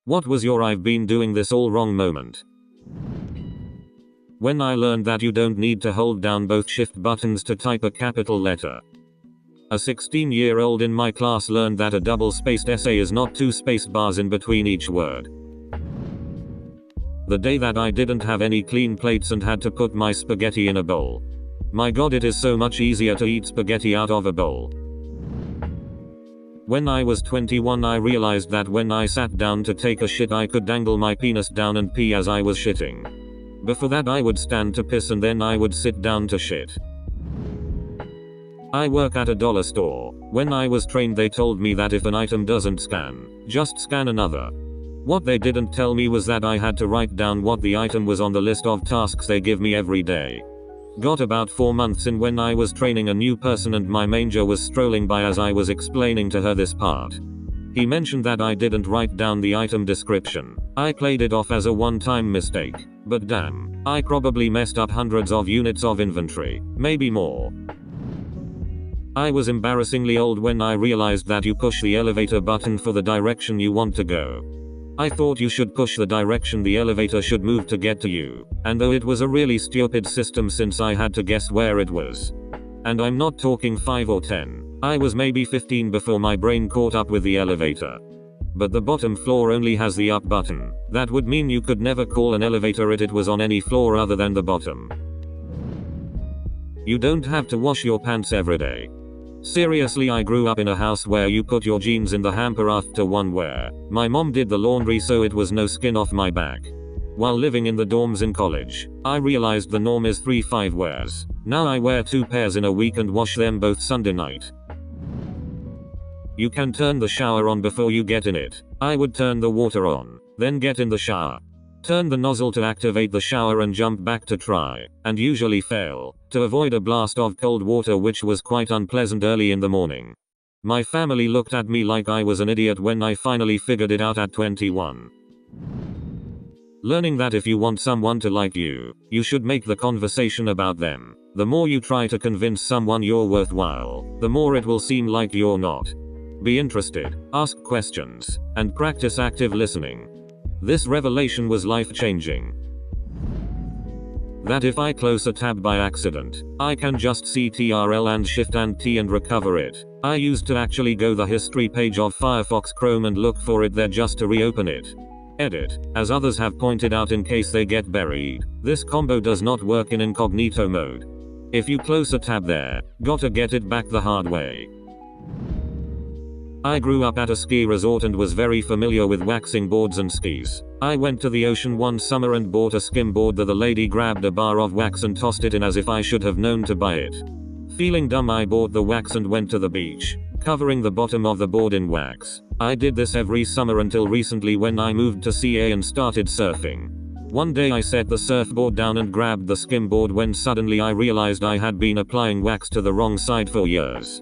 What was your "I've been doing this all wrong" moment? When I learned that you don't need to hold down both shift buttons to type a capital letter. A 16-year-old in my class learned that a double-spaced essay is not 2 space bars in between each word. The day that I didn't have any clean plates and had to put my spaghetti in a bowl. My god, it is so much easier to eat spaghetti out of a bowl. When I was 21, I realized that when I sat down to take a shit I could dangle my penis down and pee as I was shitting. Before that I would stand to piss and then I would sit down to shit. I work at a dollar store. When I was trained they told me that if an item doesn't scan, just scan another. What they didn't tell me was that I had to write down what the item was on the list of tasks they give me every day. Got about 4 months in when I was training a new person and my manager was strolling by as I was explaining to her this part. He mentioned that I didn't write down the item description. I played it off as a one-time mistake. But damn, I probably messed up hundreds of units of inventory, maybe more. I was embarrassingly old when I realized that you push the elevator button for the direction you want to go. I thought you should push the direction the elevator should move to get to you, and though it was a really stupid system since I had to guess where it was. And I'm not talking 5 or 10, I was maybe 15 before my brain caught up with the elevator. But the bottom floor only has the up button. That would mean you could never call an elevator if it was on any floor other than the bottom. You don't have to wash your pants every day. Seriously, I grew up in a house where you put your jeans in the hamper after one wear. My mom did the laundry so it was no skin off my back. While living in the dorms in college, I realized the norm is 3-5 wears. Now I wear 2 pairs in a week and wash them both Sunday night. You can turn the shower on before you get in it. I would turn the water on, then get in the shower. Turn the nozzle to activate the shower and jump back to try, and usually fail, to avoid a blast of cold water which was quite unpleasant early in the morning. My family looked at me like I was an idiot when I finally figured it out at 21. Learning that if you want someone to like you, you should make the conversation about them. The more you try to convince someone you're worthwhile, the more it will seem like you're not. Be interested, ask questions, and practice active listening. This revelation was life-changing. That if I close a tab by accident, I can just Ctrl and Shift and T and recover it. I used to actually go the history page of Firefox Chrome and look for it there just to reopen it. Edit, as others have pointed out in case they get buried, this combo does not work in incognito mode. If you close a tab there, gotta get it back the hard way. I grew up at a ski resort and was very familiar with waxing boards and skis. I went to the ocean one summer and bought a skim board that the lady grabbed a bar of wax and tossed it in as if I should have known to buy it. Feeling dumb, I bought the wax and went to the beach, covering the bottom of the board in wax. I did this every summer until recently when I moved to CA and started surfing. One day I set the surfboard down and grabbed the skim board when suddenly I realized I had been applying wax to the wrong side for years.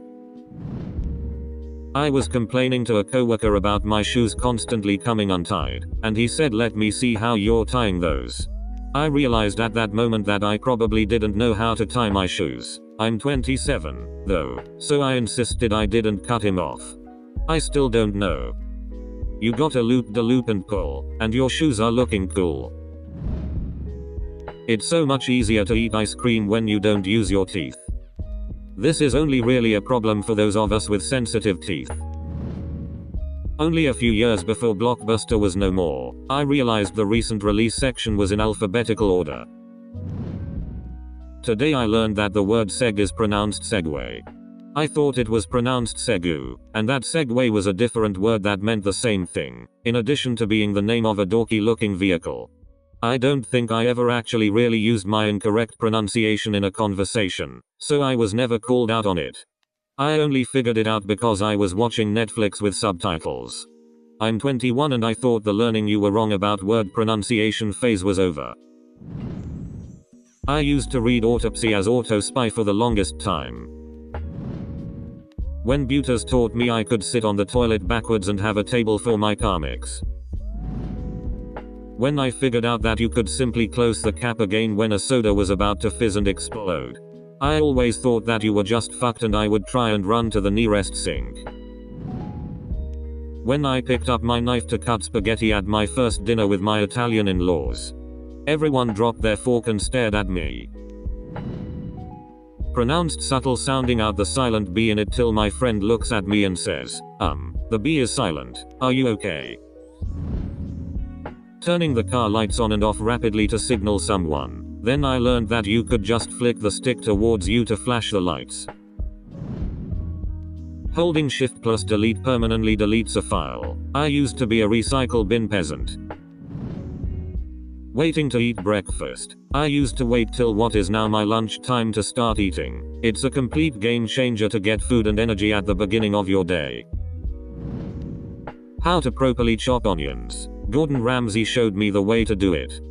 I was complaining to a coworker about my shoes constantly coming untied, and he said, "Let me see how you're tying those." I realized at that moment that I probably didn't know how to tie my shoes. I'm 27, though, so I insisted I didn't cut him off. I still don't know. You gotta loop the loop and pull, and your shoes are looking cool. It's so much easier to eat ice cream when you don't use your teeth. This is only really a problem for those of us with sensitive teeth. Only a few years before Blockbuster was no more, I realized the recent release section was in alphabetical order. Today I learned that the word seg is pronounced segway. I thought it was pronounced segu, and that segway was a different word that meant the same thing, in addition to being the name of a dorky looking vehicle. I don't think I ever actually really used my incorrect pronunciation in a conversation, so I was never called out on it. I only figured it out because I was watching Netflix with subtitles. I'm 21 and I thought the learning you were wrong about word pronunciation phase was over. I used to read autopsy as auto-spy for the longest time. When Butas taught me I could sit on the toilet backwards and have a table for my comics. When I figured out that you could simply close the cap again when a soda was about to fizz and explode. I always thought that you were just fucked and I would try and run to the nearest sink. When I picked up my knife to cut spaghetti at my first dinner with my Italian in-laws. Everyone dropped their fork and stared at me. Pronounced subtle, sounding out the silent B in it till my friend looks at me and says, the B is silent. Are you okay? Turning the car lights on and off rapidly to signal someone. Then I learned that you could just flick the stick towards you to flash the lights. Holding Shift plus Delete permanently deletes a file. I used to be a recycle bin peasant. Waiting to eat breakfast. I used to wait till what is now my lunch time to start eating. It's a complete game changer to get food and energy at the beginning of your day. How to properly chop onions. Gordon Ramsay showed me the way to do it.